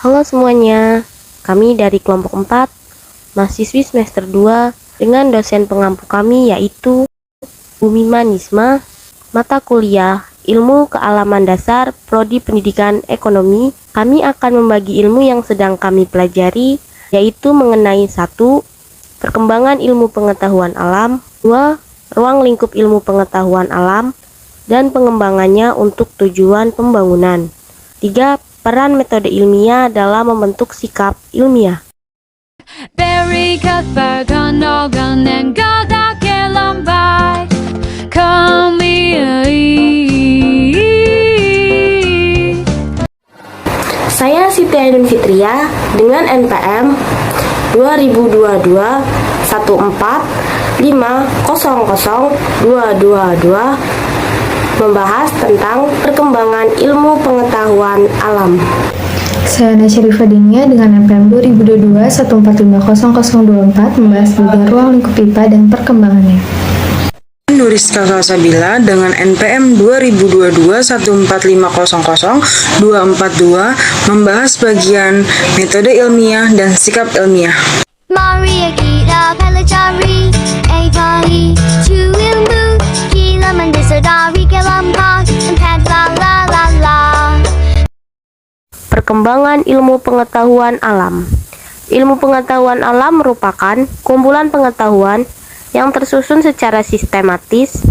Halo semuanya, kami dari kelompok 4, mahasiswi semester 2, dengan dosen pengampu kami yaitu Bumi Manisma, mata kuliah Ilmu Kealaman Dasar, Prodi Pendidikan Ekonomi. Kami akan membagi ilmu yang sedang kami pelajari, yaitu mengenai 1. Perkembangan ilmu pengetahuan alam, 2. Ruang lingkup ilmu pengetahuan alam, dan pengembangannya untuk tujuan pembangunan, 3. Peran metode ilmiah dalam membentuk sikap ilmiah. Saya Siti Ainun Fitria dengan NPM 2022 145000222 membahas tentang perkembangan ilmu pengetahuan alam. Saya Nasyarifah Dinia dengan NPM 2022 1450024 membahas bagian ruang lingkup IPA dan perkembangannya. Nuriska Salsabila dengan NPM 2022 145000242 membahas bagian metode ilmiah dan sikap ilmiah. Maria kita pelajari Eva tu ilmu kita mendasari kelompok empat la. Perkembangan ilmu pengetahuan alam. Ilmu pengetahuan alam merupakan kumpulan pengetahuan yang tersusun secara sistematis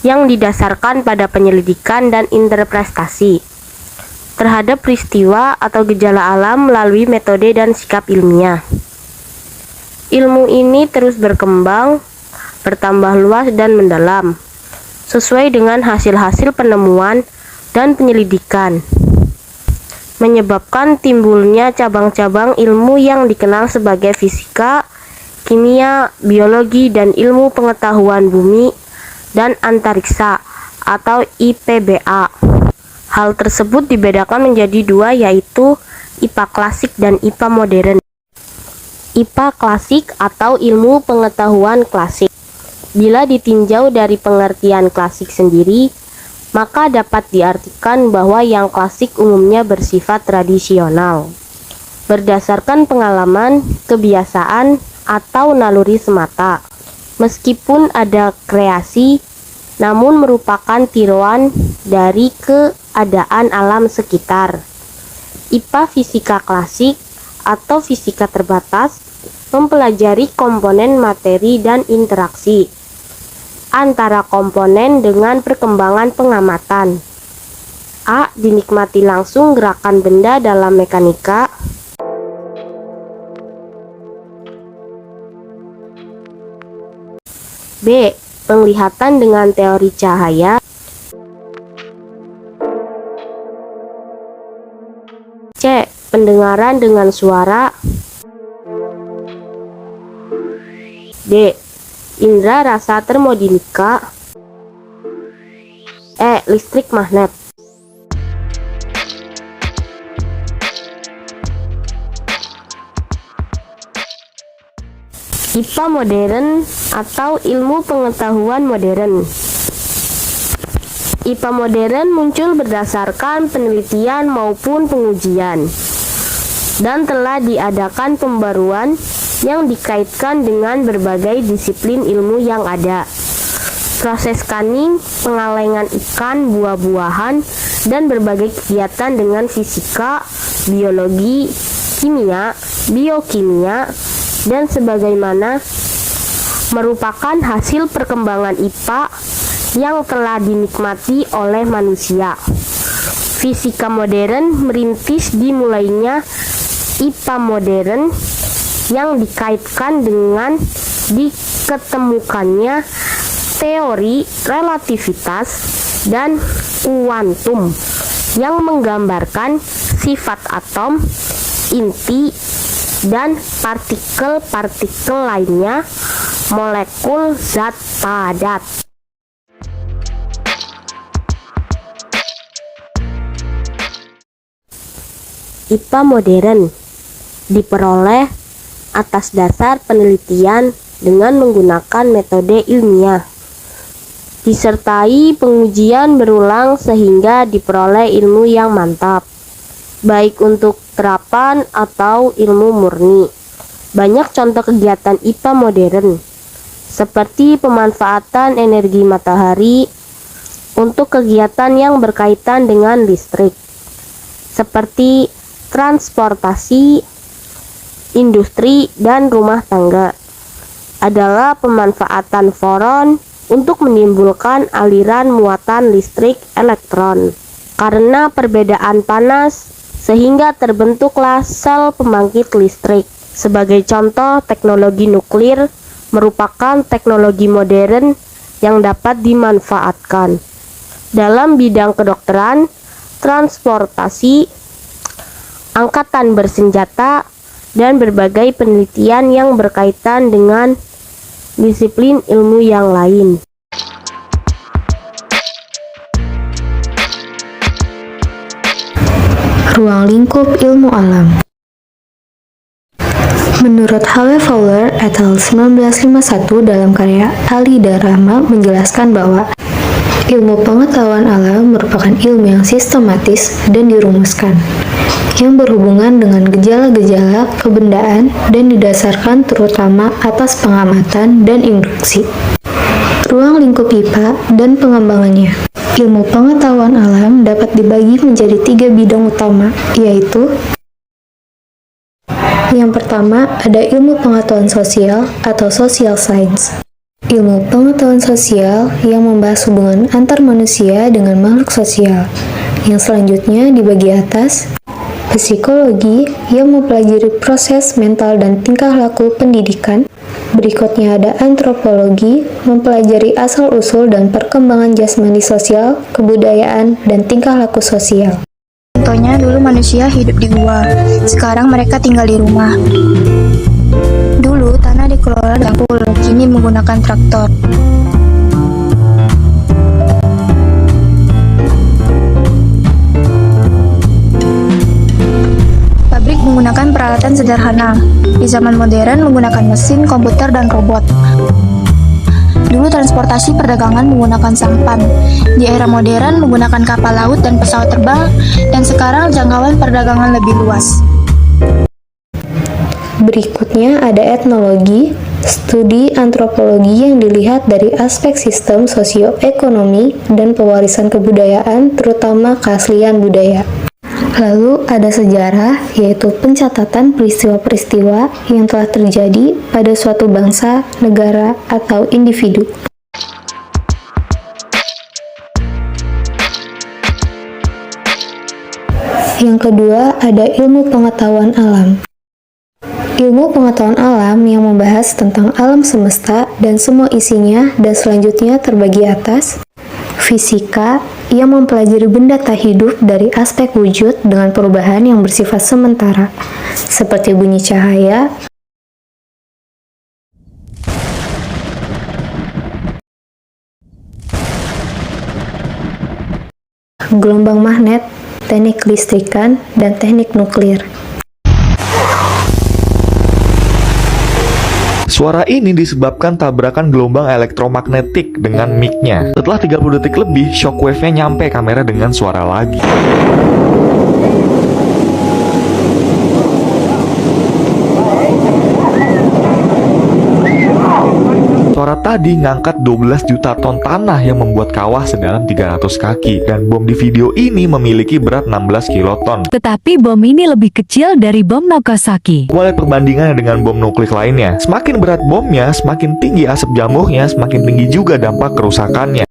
yang didasarkan pada penyelidikan dan interpretasi terhadap peristiwa atau gejala alam melalui metode dan sikap ilmiah. Ilmu ini terus berkembang, bertambah luas dan mendalam, sesuai dengan hasil-hasil penemuan dan penyelidikan, menyebabkan timbulnya cabang-cabang ilmu yang dikenal sebagai fisika, kimia, biologi, dan ilmu pengetahuan bumi dan antariksa atau IPBA. Hal tersebut dibedakan menjadi dua, yaitu IPA klasik dan IPA modern. IPA klasik atau ilmu pengetahuan klasik. Bila ditinjau dari pengertian klasik sendiri, maka dapat diartikan bahwa yang klasik umumnya bersifat tradisional, berdasarkan pengalaman, kebiasaan, atau naluri semata. Meskipun ada kreasi, namun merupakan tiruan dari keadaan alam sekitar. IPA fisika klasik atau fisika terbatas mempelajari komponen materi dan interaksi antara komponen dengan perkembangan pengamatan. A. Dinikmati langsung gerakan benda dalam mekanika. B. Penglihatan dengan teori cahaya. C. Pendengaran dengan suara. D. Indra rasa termodinamika. E. Listrik magnet. IPA modern atau ilmu pengetahuan modern. IPA modern muncul berdasarkan penelitian maupun pengujian, dan telah diadakan pembaruan yang dikaitkan dengan berbagai disiplin ilmu yang ada. Proses scanning, pengalengan ikan, buah-buahan, dan berbagai kegiatan dengan fisika, biologi, kimia, biokimia, dan sebagaimana merupakan hasil perkembangan IPA yang telah dinikmati oleh manusia. Fisika modern merintis dimulainya IPA modern yang dikaitkan dengan diketemukannya teori relativitas dan kuantum yang menggambarkan sifat atom, inti, dan partikel-partikel lainnya, molekul zat padat. IPA modern diperoleh atas dasar penelitian dengan menggunakan metode ilmiah, disertai pengujian berulang sehingga diperoleh ilmu yang mantap. baik untuk terapan atau ilmu murni. Banyak contoh kegiatan IPA modern, seperti pemanfaatan energi matahari untuk kegiatan yang berkaitan dengan listrik, seperti transportasi, industri, dan rumah tangga. Adalah pemanfaatan foron untuk menimbulkan aliran muatan listrik elektron. Karena perbedaan panas, sehingga terbentuklah sel pembangkit listrik. Sebagai contoh, teknologi nuklir merupakan teknologi modern yang dapat dimanfaatkan dalam bidang kedokteran, transportasi, angkatan bersenjata, dan berbagai penelitian yang berkaitan dengan disiplin ilmu yang lain. Ruang lingkup ilmu alam. Menurut H.W. Fowler et al. 1951 dalam karya Ali dan Rahma menjelaskan bahwa ilmu pengetahuan alam merupakan ilmu yang sistematis dan dirumuskan, yang berhubungan dengan gejala-gejala kebendaan dan didasarkan terutama atas pengamatan dan induksi. Ruang lingkup IPA dan pengembangannya. Ilmu pengetahuan alam dapat dibagi menjadi 3 bidang utama, yaitu yang pertama, ada ilmu pengetahuan sosial atau social science. Ilmu pengetahuan sosial yang membahas hubungan antar manusia dengan makhluk sosial. Yang selanjutnya dibagi atas, psikologi yang mempelajari proses mental dan tingkah laku pendidikan. Berikutnya ada antropologi, mempelajari asal-usul dan perkembangan jasmani sosial, kebudayaan, dan tingkah laku sosial. Contohnya, dulu manusia hidup di gua, sekarang mereka tinggal di rumah. Dulu tanah dikelola dengan dengkul, kini menggunakan traktor. Pabrik menggunakan peralatan sederhana. Di zaman modern menggunakan mesin, komputer, dan robot. Dulu transportasi perdagangan menggunakan sampan. Di era modern menggunakan kapal laut dan pesawat terbang, dan sekarang jangkauan perdagangan lebih luas. Berikutnya ada etnologi, studi antropologi yang dilihat dari aspek sistem sosioekonomi dan pewarisan kebudayaan, terutama keaslian budaya. Lalu ada sejarah, yaitu pencatatan peristiwa-peristiwa yang telah terjadi pada suatu bangsa, negara, atau individu. Yang kedua ada ilmu pengetahuan alam. Ilmu pengetahuan alam yang membahas tentang alam semesta dan semua isinya, dan selanjutnya terbagi atas fisika yang mempelajari benda tak hidup dari aspek wujud dengan perubahan yang bersifat sementara, seperti bunyi cahaya, gelombang magnet, teknik kelistrikan, dan teknik nuklir. Suara ini disebabkan tabrakan gelombang elektromagnetik dengan mic-nya. Setelah 30 detik lebih, shockwave-nya nyampe kamera dengan suara lagi. Suara tadi ngangkat 12 juta ton tanah yang membuat kawah sedalam 300 kaki. Dan bom di video ini memiliki berat 16 kiloton. Tetapi bom ini lebih kecil dari bom Nagasaki. Mulai perbandingannya dengan bom nuklir lainnya. Semakin berat bomnya, semakin tinggi asap jamuhnya, semakin tinggi juga dampak kerusakannya.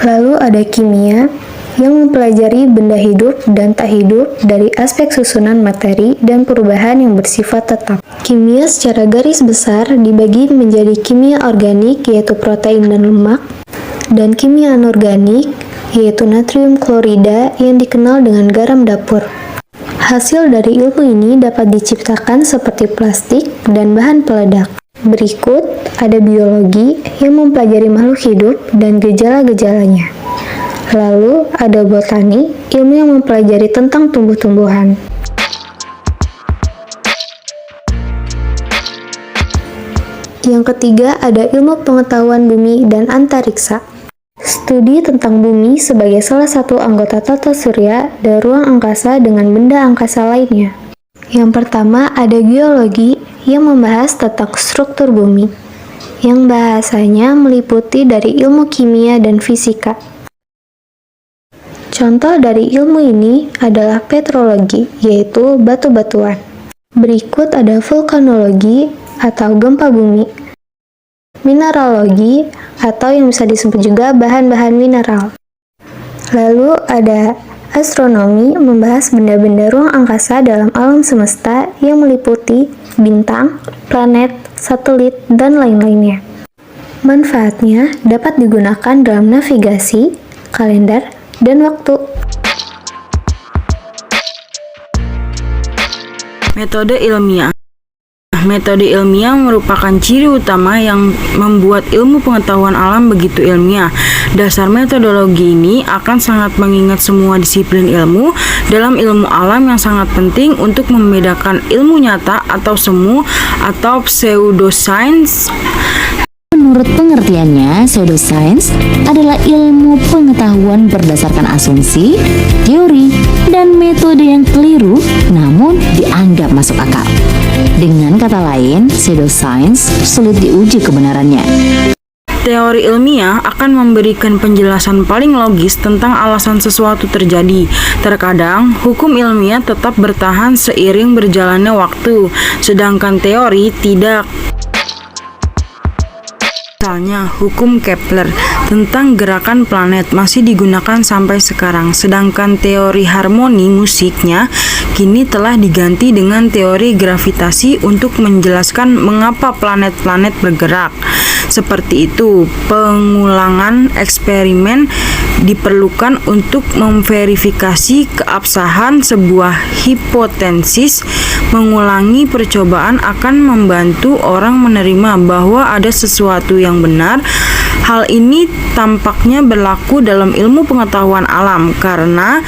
Lalu ada kimia yang mempelajari benda hidup dan tak hidup dari aspek susunan materi dan perubahan yang bersifat tetap. Kimia secara garis besar dibagi menjadi kimia organik, yaitu protein dan lemak, dan kimia anorganik, yaitu natrium klorida yang dikenal dengan garam dapur. Hasil dari ilmu ini dapat diciptakan seperti plastik dan bahan peledak. Berikut ada biologi yang mempelajari makhluk hidup dan gejala-gejalanya. Lalu ada botani, ilmu yang mempelajari tentang tumbuh-tumbuhan. Yang ketiga ada ilmu pengetahuan bumi dan antariksa. Studi tentang bumi sebagai salah satu anggota tata surya dan ruang angkasa dengan benda angkasa lainnya. Yang pertama ada geologi yang membahas tentang struktur bumi, yang bahasanya meliputi dari ilmu kimia dan fisika. Contoh dari ilmu ini adalah petrologi, yaitu batu-batuan. Berikut ada vulkanologi atau gempa bumi, mineralogi atau yang bisa disebut juga bahan-bahan mineral. Lalu ada astronomi, membahas benda-benda ruang angkasa dalam alam semesta yang meliputi bintang, planet, satelit, dan lain-lainnya. Manfaatnya dapat digunakan dalam navigasi, kalender, dan waktu. Metode ilmiah. Metode ilmiah merupakan ciri utama yang membuat ilmu pengetahuan alam begitu ilmiah. Dasar metodologi ini akan sangat mengingat semua disiplin ilmu dalam ilmu alam yang sangat penting untuk membedakan ilmu nyata atau semu atau pseudoscience. Menurut pengertiannya, pseudoscience adalah ilmu pengetahuan berdasarkan asumsi, teori, dan metode yang keliru namun dianggap masuk akal. Dengan kata lain, pseudoscience sulit diuji kebenarannya. Teori ilmiah akan memberikan penjelasan paling logis tentang alasan sesuatu terjadi. Terkadang, hukum ilmiah tetap bertahan seiring berjalannya waktu, sedangkan teori tidak. Misalnya, hukum Kepler tentang gerakan planet masih digunakan sampai sekarang, sedangkan teori harmoni musiknya kini telah diganti dengan teori gravitasi untuk menjelaskan mengapa planet-planet bergerak. Seperti itu, pengulangan eksperimen diperlukan untuk memverifikasi keabsahan sebuah hipotesis. Mengulangi percobaan akan membantu orang menerima bahwa ada sesuatu yang benar. Hal ini tampaknya berlaku dalam ilmu pengetahuan alam karena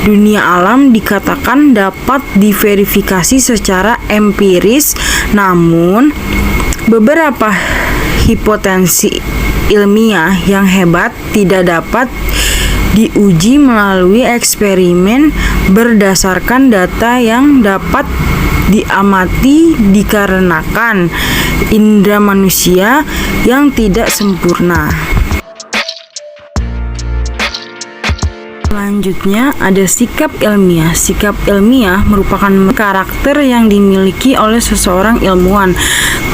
dunia alam dikatakan dapat diverifikasi secara empiris, namun beberapa hipotesis ilmiah yang hebat tidak dapat diuji melalui eksperimen berdasarkan data yang dapat diamati dikarenakan indera manusia yang tidak sempurna. Selanjutnya ada sikap ilmiah. Sikap ilmiah merupakan karakter yang dimiliki oleh seseorang ilmuwan.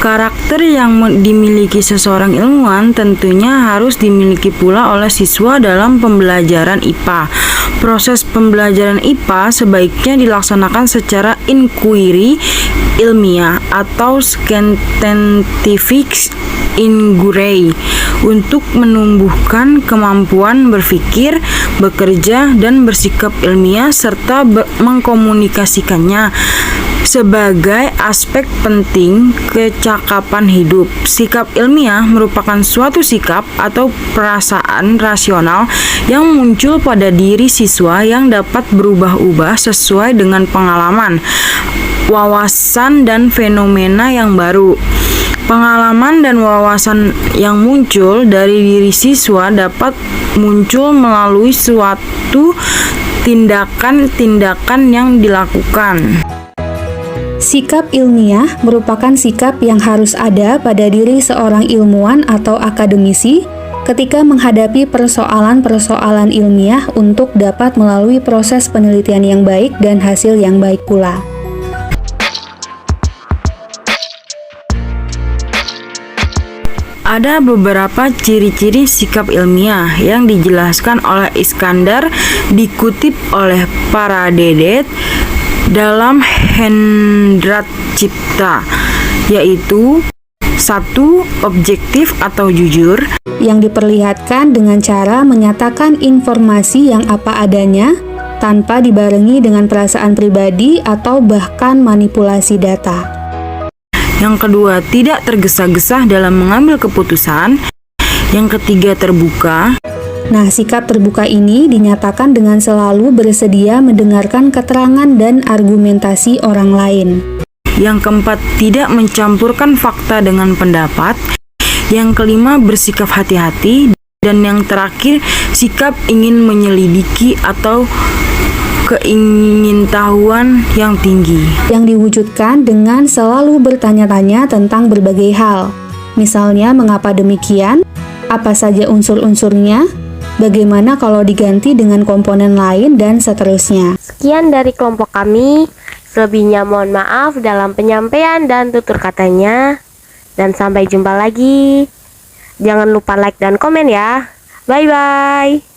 Karakter yang dimiliki seseorang ilmuwan tentunya harus dimiliki pula oleh siswa dalam pembelajaran IPA. Proses pembelajaran IPA sebaiknya dilaksanakan secara inquiry ilmiah atau scientific inquiry untuk menumbuhkan kemampuan berpikir, bekerja, dan bersikap ilmiah serta mengkomunikasikannya sebagai aspek penting kecakapan hidup. Sikap ilmiah merupakan suatu sikap atau perasaan rasional yang muncul pada diri siswa yang dapat berubah-ubah sesuai dengan pengalaman, wawasan, dan fenomena yang baru. Pengalaman dan wawasan yang muncul dari diri siswa dapat muncul melalui suatu tindakan-tindakan yang dilakukan. Sikap ilmiah merupakan sikap yang harus ada pada diri seorang ilmuwan atau akademisi ketika menghadapi persoalan-persoalan ilmiah untuk dapat melalui proses penelitian yang baik dan hasil yang baik pula. Ada beberapa ciri-ciri sikap ilmiah yang dijelaskan oleh Iskandar, dikutip oleh Paradedet dalam Hendrat Cipta, yaitu 1. Objektif atau jujur, yang diperlihatkan dengan cara menyatakan informasi yang apa adanya tanpa dibarengi dengan perasaan pribadi atau bahkan manipulasi data. Yang kedua, tidak tergesa-gesa dalam mengambil keputusan. Yang ketiga, terbuka. Nah, sikap terbuka ini dinyatakan dengan selalu bersedia mendengarkan keterangan dan argumentasi orang lain. Yang keempat, tidak mencampurkan fakta dengan pendapat. Yang kelima, bersikap hati-hati. Dan yang terakhir, sikap ingin menyelidiki atau keingintahuan yang tinggi. Yang diwujudkan dengan selalu bertanya-tanya tentang berbagai hal. Misalnya, mengapa demikian? Apa saja unsur-unsurnya? Bagaimana kalau diganti dengan komponen lain, dan seterusnya. Sekian dari kelompok kami. Selebihnya mohon maaf dalam penyampaian dan tutur katanya. Dan sampai jumpa lagi. Jangan lupa like dan komen ya. Bye-bye.